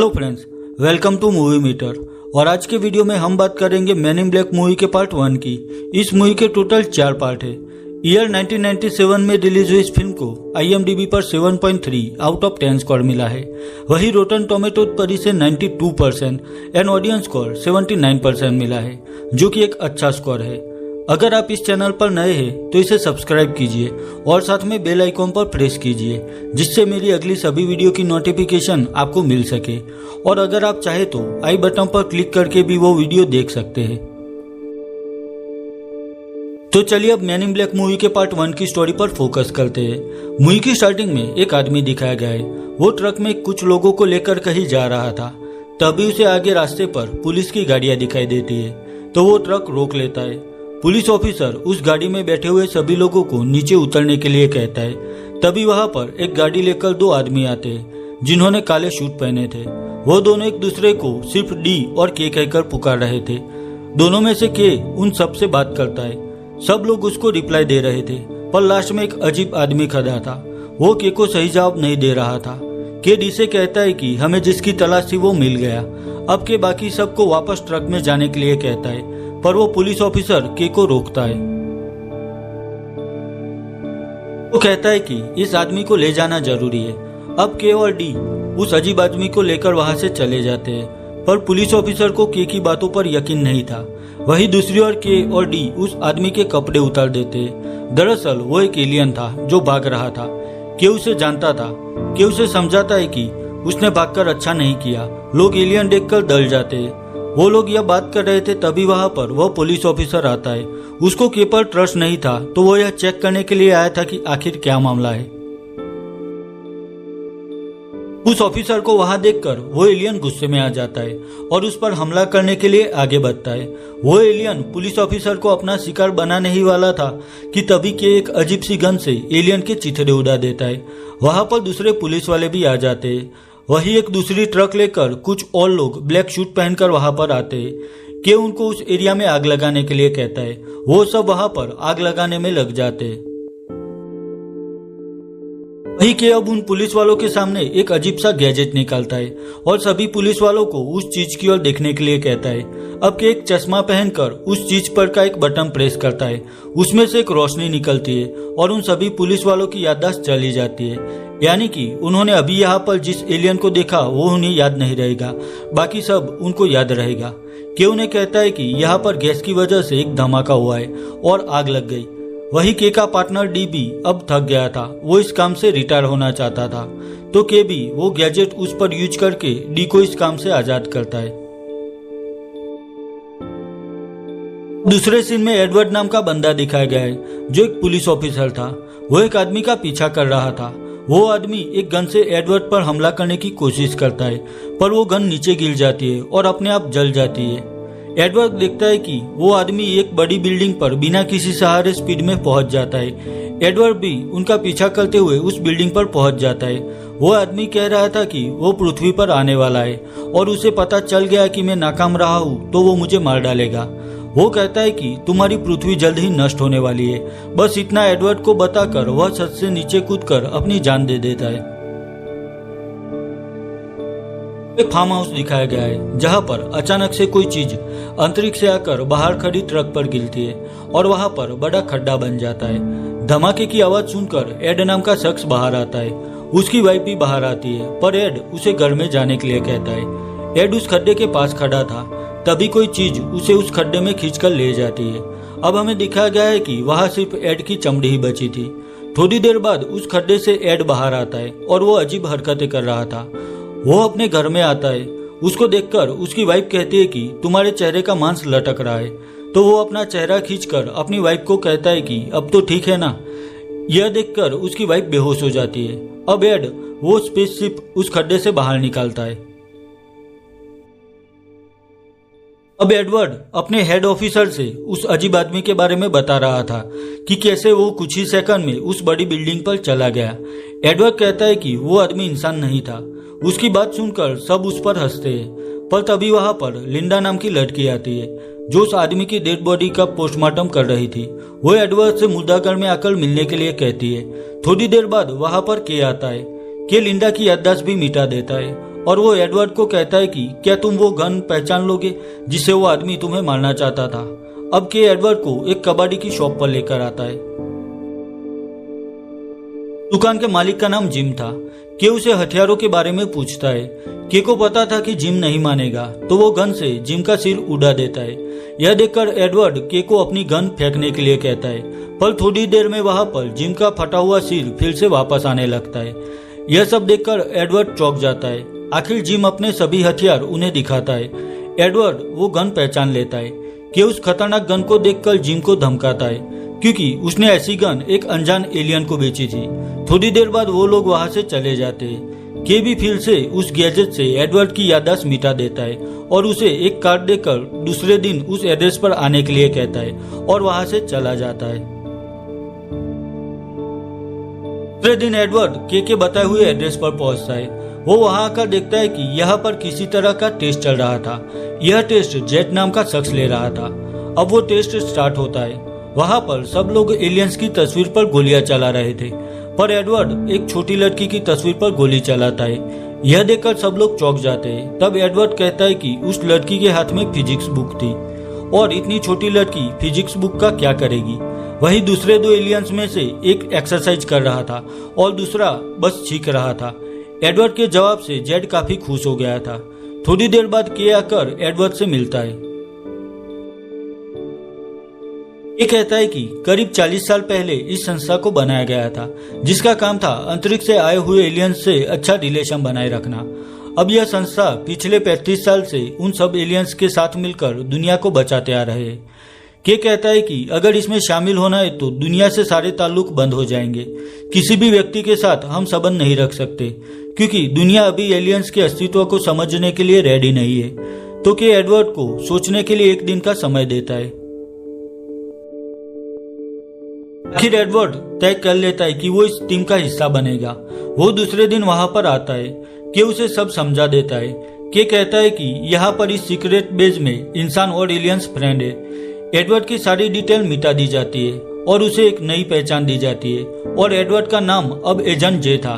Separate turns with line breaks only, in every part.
Hello friends, welcome to Movie Meter. और आज के वीडियो में हम बात करेंगे मैन इन ब्लैक मूवी के पार्ट 1 की। इस मूवी के टोटल 4 पार्ट है। ईयर 1997 में रिलीज हुई इस फिल्म को IMDb पर 7.3 आउट ऑफ 10 स्कोर मिला है। वही रोटन टोमेटो पर इसे 92% एंड ऑडियंस स्कोर 79% मिला है, जो कि एक अच्छा स्कोर है। अगर आप इस चैनल पर नए हैं तो इसे सब्सक्राइब कीजिए और साथ में बेल आइकॉन पर प्रेस कीजिए, जिससे मेरी अगली सभी वीडियो की नोटिफिकेशन आपको मिल सके। और अगर आप चाहे तो आई बटन पर क्लिक करके भी वो वीडियो देख सकते हैं। तो चलिए अब मैन इन ब्लैक मूवी के पार्ट 1 की स्टोरी पर फोकस करते हैं। मूवी की स्टार्टिंग में एक आदमी दिखाया गया है। वो ट्रक में कुछ लोगों को लेकर कहीं जा रहा था। तभी उसे आगे रास्ते पर पुलिस की गाड़ियां दिखाई देती है, तो वो ट्रक रोक लेता है। पुलिस ऑफिसर उस गाड़ी में बैठे हुए सभी लोगों को नीचे उतरने के लिए कहता है। तभी वहां पर एक गाड़ी लेकर 2 आदमी आते हैं, जिन्होंने काले सूट पहने थे। वो दोनों एक दूसरे को सिर्फ डी और के कहकर पुकार रहे थे। दोनों में से के उन सब से बात करता है। सब लोग उसको रिप्लाई दे रहे थे, पर लास्ट में एक अजीब आदमी खड़ा था। वो के को सही जवाब नहीं दे रहा था। के डी से कहता है कि हमें जिसकी तलाश थी वो मिल गया। अब के बाकी सबको वापस ट्रक में जाने के लिए कहता है, पर वो पुलिस ऑफिसर के को रोकता है। वो कहता है कि इस आदमी को ले जाना जरूरी है। अब के और डी उस अजीब आदमी को लेकर वहां से चले जाते हैं, पर पुलिस ऑफिसर को के की बातों पर यकीन नहीं था। वही दूसरी ओर के और डी उस आदमी के कपड़े उतार देते हैं। दरअसल वो एक एलियन था जो भाग रहा था। के उसे जानता था। के उसे समझाता है कि उसने भागकर अच्छा नहीं किया। लोग एलियन देखकर डर जाते हैं। वो लोग यह बात कर रहे थे, तभी वहां पर वह पुलिस ऑफिसर आता है। उसको के पर ट्रस्ट नहीं था, तो वो यह चेक करने के लिए आया था कि आखिर क्या मामला है। उस ऑफिसर को वहां देखकर वो एलियन गुस्से में आ जाता है और उस पर हमला करने के लिए आगे बढ़ता है। वो एलियन पुलिस ऑफिसर को अपना शिकार बनाने ही वाला था कि तभी के एक अजीब सी गन से एलियन के चिथड़े उड़ा देता है। वहां पर दूसरे पुलिस वाले भी आ जाते हैं। वही एक दूसरी ट्रक लेकर कुछ और लोग ब्लैक सूट पहनकर वहां पर आते हैं। के उनको उस एरिया में आग लगाने के लिए कहता है। वो सब वहां पर आग लगाने में लग जाते हैं। वही के अब उन पुलिस वालों के सामने एक अजीब सा गैजेट निकालता है और सभी पुलिस वालों को उस चीज की ओर देखने के लिए कहता है। अब के एक चश्मा पहनकर उस चीज पर का एक बटन प्रेस करता है। उसमें से एक रोशनी निकलती है और उन सभी पुलिस वालों की याददाश्त चली जाती है। यानी कि उन्होंने अभी यहाँ पर जिस एलियन को देखा वो उन्हें याद नहीं रहेगा, बाकी सब उनको याद रहेगा। के उन्हें कहता है कि यहाँ पर गैस की वजह से एक धमाका हुआ है और आग लग गई। वही के का पार्टनर डी भी अब थक गया था। वो इस काम से रिटायर होना चाहता था, तो के भी वो गैजेट उस पर यूज करके डी को इस काम से आजाद करता है। दूसरे सीन में एडवर्ड नाम का बंदा दिखाया गया है, जो एक पुलिस ऑफिसर था। वो एक आदमी का पीछा कर रहा था। वो आदमी एक गन से एडवर्ड पर हमला करने की कोशिश करता है, पर वो गन नीचे गिर जाती है और अपने आप जल जाती है। एडवर्ड देखता है कि वो आदमी एक बड़ी बिल्डिंग पर बिना किसी सहारे स्पीड में पहुंच जाता है। एडवर्ड भी उनका पीछा करते हुए उस बिल्डिंग पर पहुंच जाता है। वो आदमी कह रहा था कि वो पृथ्वी पर आने वाला है और उसे पता चल गया कि मैं नाकाम रहा हूँ तो वो मुझे मार डालेगा। वो कहता है कि तुम्हारी पृथ्वी जल्द ही नष्ट होने वाली है। बस इतना एडवर्ड को बताकर वह छत से नीचे कूदकर अपनी जान दे देता है। एक फार्म हाउस दिखाया गया है, जहां पर अचानक से कोई चीज अंतरिक्ष से आकर बाहर खड़ी ट्रक पर गिरती है और वहां पर बड़ा खड्डा बन जाता है। धमाके की आवाज सुनकर एड नाम का शख्स बाहर आता है। उसकी वाइफ भी बाहर आती है, पर एड उसे घर में जाने के लिए कहता है। एड उस खड्डे के पास खड़ा था। तभी कोई चीज उसे उस खड्डे में खींचकर ले जाती है। अब हमें दिखाया गया है कि वहां सिर्फ एड की चमड़ी ही बची थी। थोड़ी देर बाद उस खड्डे से एड बाहर आता है और वो अजीब हरकतें कर रहा था। वो अपने घर में आता है। उसको देखकर उसकी वाइफ कहती है कि तुम्हारे चेहरे का मांस लटक रहा है। तो वो अपना चेहरा खींचकर अपनी वाइफ को कहता है कि अब तो ठीक है ना। यह देखकर उसकी वाइफ बेहोश हो जाती है। अब एड वो स्पेसशिप उस खड्डे से बाहर निकालता है। अब एडवर्ड अपने हेड ऑफिसर से उस अजीब आदमी के बारे में बता रहा था कि कैसे वो कुछ ही सेकंड में उस बड़ी बिल्डिंग पर चला गया। एडवर्ड कहता है कि वो आदमी इंसान नहीं था। उसकी बात सुनकर सब उस पर हंसते हैं, पर तभी वहां पर लिंडा नाम की लड़की आती है, जो उस आदमी की डेड बॉडी का पोस्टमार्टम कर रही थी। वो एडवर्ड से मुर्दाघर में आकर मिलने के लिए कहती है। थोड़ी देर बाद वहां पर के आता है। के लिंडा की याददाश्त भी मिटा देता है और वो एडवर्ड को कहता है कि क्या तुम वो गन पहचान लोगे जिससे वो आदमी तुम्हें मारना चाहता था। अब के एडवर्ड को एक कबाड़ी की शॉप पर लेकर आता है। दुकान के मालिक का नाम जिम था। के उसे हथियारों के बारे में पूछता है। के को पता था कि जिम नहीं मानेगा, तो वो गन से जिम का सिर उड़ा देता है। यह देखकर एडवर्ड के को अपनी गन फेंकने के लिए कहता है, पर थोड़ी देर में वहां पर जिम का फटा हुआ सिर फिर से वापस आने लगता है। यह सब देखकर एडवर्ड चौंक जाता है। आखिर जिम अपने सभी हथियार उन्हें दिखाता है। एडवर्ड वो गन पहचान लेता है कि उस खतरनाक गन को देखकर जिम को धमकाता है, क्योंकि उसने ऐसी गन एक अनजान एलियन को बेची थी। थोड़ी देर बाद वो लोग वहां से चले जाते हैं। के भी फिर से उस गैजेट से एडवर्ड की याददाश्त मिटा देता है और उसे एक कार्ड देकर दूसरे दिन उस एड्रेस पर आने के लिए कहता है और वहां से चला जाता है। दूसरे दिन एडवर्ड के बताए हुए एड्रेस पर पहुंचता है। वो वहां आकर देखता है कि यहाँ पर किसी तरह का टेस्ट चल रहा था। यह टेस्ट जेट नाम का शख्स ले रहा था। अब वो टेस्ट स्टार्ट होता है। वहां पर सब लोग एलियंस की तस्वीर पर गोलियां चला रहे थे, पर एडवर्ड एक छोटी लड़की की तस्वीर पर गोली चलाता है। यह देखकर सब लोग चौंक जाते हैं। तब एडवर्ड कहता है कि उस लड़की के हाथ में फिजिक्स बुक थी और इतनी छोटी लड़की फिजिक्स बुक का क्या करेगी। वही दूसरे दो एलियंस में से एक एक्सरसाइज कर रहा था और दूसरा बस छींक रहा था। एडवर्ड के जवाब से जेड काफी खुश हो गया था। थोड़ी देर बाद के आकर एडवर्ड से मिलता है। ये कहता है कि करीब 40 साल पहले इस संस्था को बनाया गया था, जिसका काम था अंतरिक्ष से आए हुए एलियंस से अच्छा रिलेशन बनाए रखना। अब यह संस्था पिछले 35 साल से उन सब एलियंस के साथ मिलकर दुनिया को बचाते आ रहे हैं। के कहता है कि अगर इसमें शामिल होना है तो दुनिया से सारे ताल्लुक बंद हो जाएंगे। किसी भी व्यक्ति के साथ हम संबंध नहीं रख सकते, क्योंकि दुनिया अभी एलियंस के अस्तित्व को समझने के लिए रेडी नहीं है। तो के एडवर्ड को सोचने के लिए एक दिन का समय देता है। आखिर एडवर्ड तय कर लेता है कि वो इस टीम का हिस्सा बनेगा। वो दूसरे दिन वहां पर आता है। के उसे सब समझा देता है। के कहता है कि यहाँ पर इस सीक्रेट बेस में इंसान और एलियंस फ्रेंड है। एडवर्ड की सारी डिटेल मिटा दी जाती है और उसे एक नई पहचान दी जाती है और एडवर्ड का नाम अब एजेंट जे था।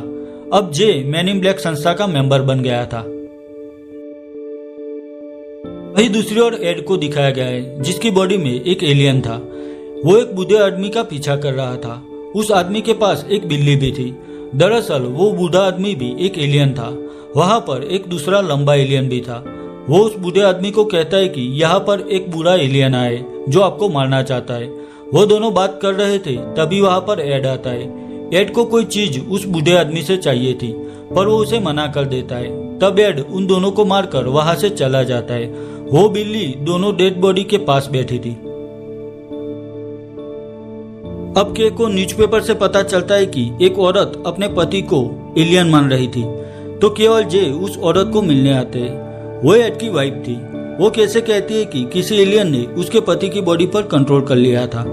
अब जे मैन इन ब्लैक संस्था का मेंबर बन गया था। वही दूसरी ओर एड को दिखाया गया है, जिसकी बॉडी में एक एलियन था। वो एक बूढ़े आदमी का पीछा कर रहा था। उस आदमी के पास एक बिल्ली भी थी। दरअसल वो बूढ़ा आदमी भी एक एलियन था। वहां पर एक दूसरा लंबा एलियन भी था। वो उस बूढ़े आदमी को कहता है कि यहाँ पर एक बुरा एलियन आए जो आपको मारना चाहता है। वो दोनों बात कर रहे थे, तभी वहां पर एड आता है। एड को कोई चीज उस बूढ़े आदमी से चाहिए थी, पर वो उसे मना कर देता है। तब एड उन दोनों को मारकर वहां से चला जाता है। वो बिल्ली दोनों डेड बॉडी के पास बैठी थी। अब के को न्यूज़पेपर से पता चलता है कि एक औरत अपने पति को एलियन मान रही थी, तो केवल जे उस औरत को मिलने आते हैं। वो एड की वाइफ थी। वो कैसे कहती है कि किसी एलियन ने उसके पति की बॉडी पर कंट्रोल कर लिया था।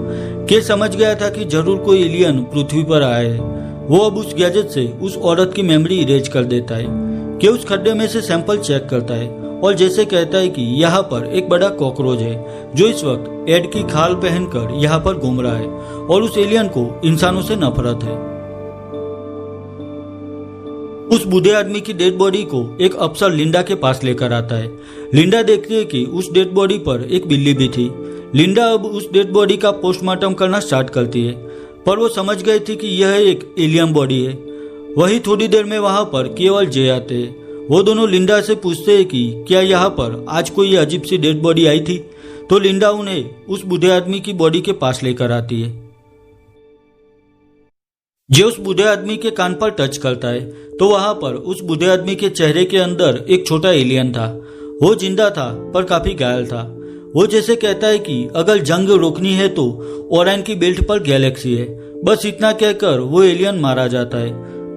के समझ गया था कि जरूर कोई एलियन पृथ्वी पर आया है। वो अब उस गैजेट से उस औरत की मेमोरी इरेज कर देता है। के उस खड्डे में से सैंपल चेक करता है और जैसे कहता है कि यहाँ पर एक बड़ा कॉकरोच है जो इस वक्त एड की खाल पहनकर यहाँ पर घूम रहा है और उस एलियन को इंसानों से नफरत है। उस बूढ़े आदमी की डेड बॉडी को एक अफसर लिंडा के पास लेकर आता है। लिंडा देखती है कि उस डेड बॉडी पर एक बिल्ली भी थी। लिंडा अब उस डेड बॉडी का पोस्टमार्टम करना स्टार्ट करती है, पर वो समझ गई थी कि यह एक एलियन बॉडी है। वही थोड़ी देर में वहां पर केवल जे आते हैं। वो दोनों लिंडा से पूछते हैं कि क्या यहाँ पर आज कोई अजीब सी डेड बॉडी आई थी, तो लिंडा उन्हें उस बूढ़े आदमी की बॉडी के पास लेकर आती है। जे उस बूढ़े आदमी के कान पर टच करता है तो वहां पर उस बूढ़े आदमी के चेहरे के अंदर एक छोटा एलियन था। वो जिंदा था पर काफी घायल था। वो जैसे कहता है कि अगर जंग रोकनी है तो ओराइन की बेल्ट पर गैलेक्सी है। बस इतना कहकर वो एलियन मारा जाता है।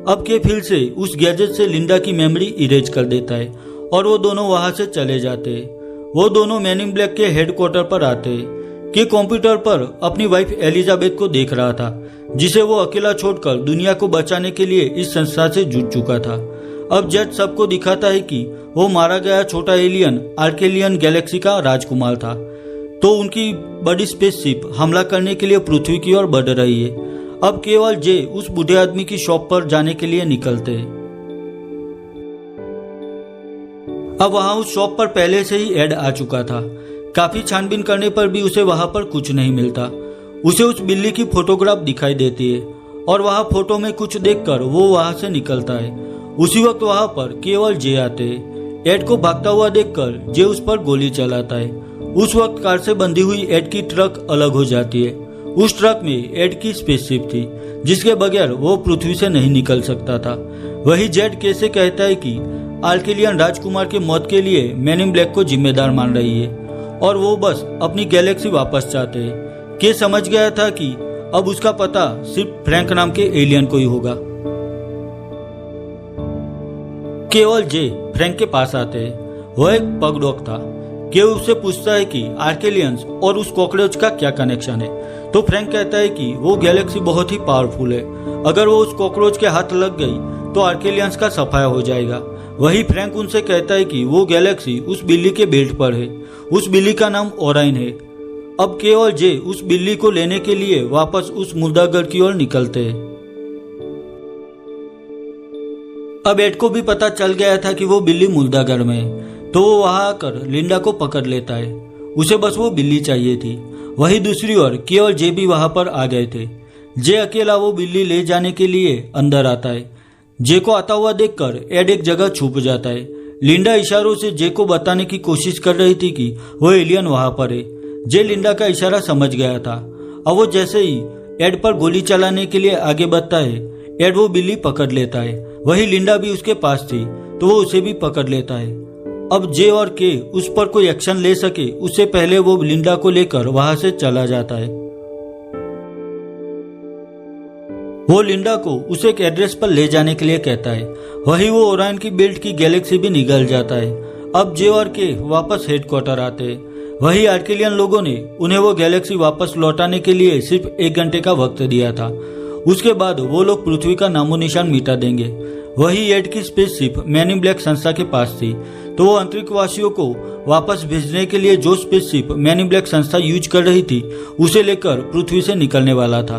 अब के फिर से उस गैजेट से लिंडा की मेमोरी इरेज कर देता है और वो दोनों वहां से चले जाते हैं। वो दोनों मैन इन ब्लैक के हेडक्वार्टर पर आते हैं। के कंप्यूटर पर अपनी वाइफ एलिजाबेथ को देख रहा था, जिसे वो अकेला छोड़कर दुनिया को बचाने के लिए इस संस्था से जुड़ चुका था। अब जेट सबको दिखाता है कि वो मारा गया छोटा एलियन आर्केलियन गैलेक्सी का राजकुमार था। तो उनकी बड़ी स्पेसशिप हमला करने के लिए पृथ्वी की ओर बढ़ रही है। अब केवल जे उस बूढ़े आदमी की शॉप पर जाने के लिए निकलते हैं। अब वहां उस शॉप पर पहले से ही एड आ चुका था। काफी छानबीन करने पर भी उसे वहां पर कुछ नहीं मिलता। उसे उस बिल्ली की फोटोग्राफ दिखाई देती है और वहां फोटो में कुछ देखकर वो वहां से निकलता है। उसी वक्त वहां पर केवल जे आते हैं। एड को भागता हुआ देखकर जे उस पर गोली चलाता है। उस वक्त कार से बंधी हुई एड की ट्रक अलग हो जाती है। उस ट्रक में एड की स्पेसशिप थी जिसके बगैर वो पृथ्वी से नहीं निकल सकता था। वही जेड के से कहता है कि आर्केलियन राजकुमार की मौत के लिए मैन इन ब्लैक को जिम्मेदार मान रही है और वो बस अपनी गैलेक्सी वापस चाहते हैं। के समझ गया था कि अब उसका पता सिर्फ फ्रैंक नाम के एलियन को ही होगा। केवल जे फ्रैंक के पास आते हैं। वह एक पग डॉग था। के उससे पूछता है कि आर्केलियंस और उस कॉकरोच का क्या कनेक्शन है। तो फ्रैंक कहता है कि वो गैलेक्सी बहुत ही पावरफुल है। अगर वो उस कॉकरोच के हाथ लग गई तो आर्केलियंस का सफाया हो जाएगा। वही फ्रैंक उनसे कहता है कि वो गैलेक्सी उस बिल्ली के बेल्ट पर है। उस बिल्ली का नाम ओराइन है। अब के और जे उस बिल्ली को लेने के लिए वापस उस मुर्दाघर की ओर निकलते हैं। अब एड को भी पता चल गया था कि वो बिल्ली मुर्दाघर में है, तो वो वहां आकर लिंडा को पकड़ लेता है। उसे बस वो बिल्ली चाहिए थी। वही दूसरी ओर के और जे भी वहां पर आ गए थे। जे अकेला वो बिल्ली ले जाने के लिए अंदर आता है। जे को आता हुआ देखकर एड एक जगह छुप जाता है। लिंडा इशारों से जे को बताने की कोशिश कर रही थी कि वो एलियन वहां पर है। जे लिंडा का इशारा समझ गया था। अब वो जैसे ही एड पर गोली चलाने के लिए आगे बढ़ता है, एड वो बिल्ली पकड़ लेता है। वही लिंडा भी उसके पास थी तो वो उसे भी पकड़ लेता है। अब जे और के उस पर कोई एक्शन ले सके उससे पहले वो लिंडा को लेकर वहां से चला जाता है। वो लिंडा को उस एक एड्रेस पर ले जाने के लिए कहता है। वही वो ओराइन की बेल्ट की गैलेक्सी भी निकल जाता है। अब जे और के वापस हेडक्वार्टर आते हैं। वही आर्केलियन लोगों ने उन्हें वो गैलेक्सी वापस लौटाने के लिए सिर्फ 1 घंटे का वक्त दिया था। उसके बाद वो लोग पृथ्वी का नामो निशान मिटा देंगे। वही एड की स्पेसशिप मैन इन ब्लैक संस्था के पास थी, तो वो अंतरिक्षवासियों को वापस भेजने के लिए जो स्पेसशिप मैन इन ब्लैक संस्था यूज कर रही थी उसे लेकर पृथ्वी से निकलने वाला था।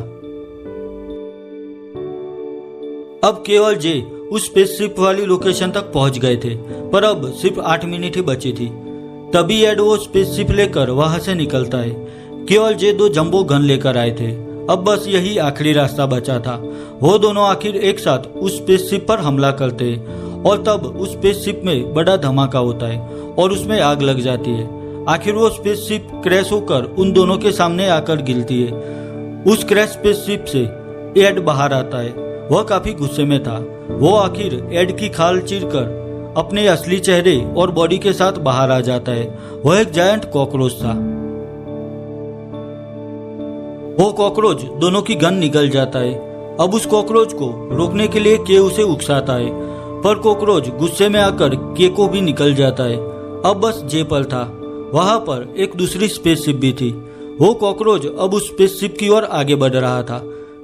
अब केवल जे उस स्पेसशिप वाली लोकेशन तक पहुंच गए थे, पर अब सिर्फ 8 मिनट ही बची थी। तभी एड वो स्पेसशिप लेकर वहां से निकलता है। केवल जे 2 जंबो गन लेकर आए थे। अब बस यही आखिरी रास्ता बचा था। वो दोनों आखिर एक साथ उस स्पेसशिप पर हमला करते हैं और तब उस स्पेसशिप में बड़ा धमाका होता है और उसमें आग लग जाती है। आखिर वो स्पेसशिप क्रैश होकर उन दोनों के सामने आकर गिरती है। उस क्रैश स्पेसशिप से एड बाहर आता है। वह काफी गुस्से में था। वो आखिर एड की खाल चीरकर अपने असली चेहरे और बॉडी के साथ बाहर आ जाता है। वह एक जायंट कॉकरोच था। वो कॉकरोच दोनों की गन निकल जाता है। अब उस कॉकरोच को रोकने के लिए के उसे उकसाता है, पर कॉकरोच गुस्से में आकर के को भी निकल जाता है। अब बस जे पर था। वहां पर एक दूसरी स्पेसशिप भी थी। वो कॉकरोच अब उस स्पेसशिप की ओर आगे बढ़ रहा था।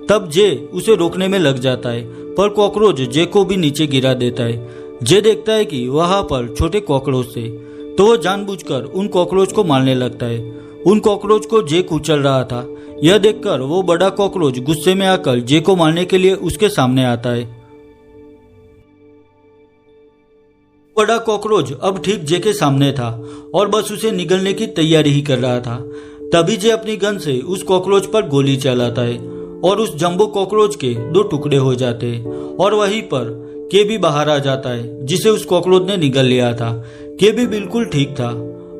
तब जे उसे रोकने में लग जाता है, पर कॉकरोच जे को भी नीचे गिरा देता है। जे देखता है कि वहां पर छोटे कॉकरोच थे, तो वो जानबूझकर उन कॉकरोच को मारने लगता है। उन कॉकरोच को जे कुचल रहा था। यह देखकर वो बड़ा कॉकरोच गुस्से में आकर जे को मारने के लिए उसके सामने आता है। बड़ा कॉकरोच अब ठीक जे के सामने था और बस उसे निगलने की तैयारी ही कर रहा था। तभी जे अपनी गन से उस कॉकरोच पर गोली चलाता है और उस जंबो कॉकरोच के 2 टुकड़े हो जाते हैं और वहीं पर के भी बाहर आ जाता है, जिसे उस कॉकरोच ने निगल लिया था। के भी बिल्कुल ठीक था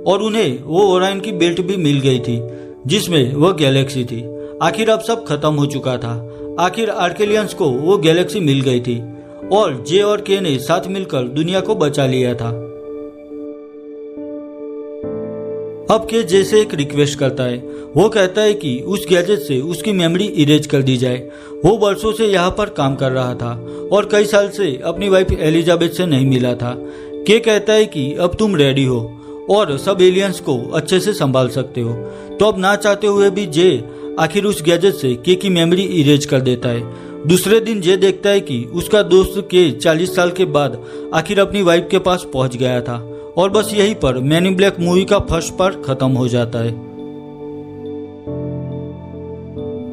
और उन्हें वो ओराइन की बेल्ट भी मिल गई थी जिसमें वह गैलेक्सी थी। आखिर अब सब खत्म हो चुका था। आखिर आर्केलियंस को वो गैलेक्सी मिल गई थी और जे और के ने साथ मिलकर दुनिया को बचा लिया था। अब के जे से एक रिक्वेस्ट करता है। वो कहता है कि उस गैजेट से उसकी मेमोरी इरेज कर दी जाए। वो बरसों से यहाँ पर काम कर रहा था और कई साल से अपनी वाइफ एलिजाबेथ से नहीं मिला था। के कहता है कि अब तुम रेडी हो और सब एलियंस को अच्छे से संभाल सकते हो। तो अब ना चाहते हुए भी जे आखिर उस गैजेट से के की मेमोरी इरेज कर देता है। दूसरे दिन जे देखता है कि उसका दोस्त के 40 साल के बाद आखिर अपनी वाइफ के पास पहुंच गया था और बस यहीं पर मैन इन ब्लैक मूवी का फर्स्ट पार्ट खत्म हो जाता है।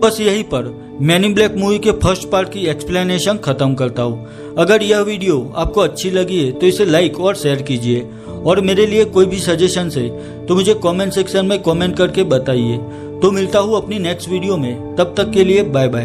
बस यहीं पर मैन इन ब्लैक मूवी के फर्स्ट पार्ट की एक्सप्लेनेशन खत्म करता हूँ। अगर यह वीडियो आपको अच्छी लगी है तो इसे लाइक और शेयर कीजिए, और मेरे लिए कोई भी सजेशन है तो मुझे कमेंट सेक्शन में कमेंट करके बताइए। तो मिलता हूँ अपनी नेक्स्ट वीडियो में, तब तक के लिए बाय बाय।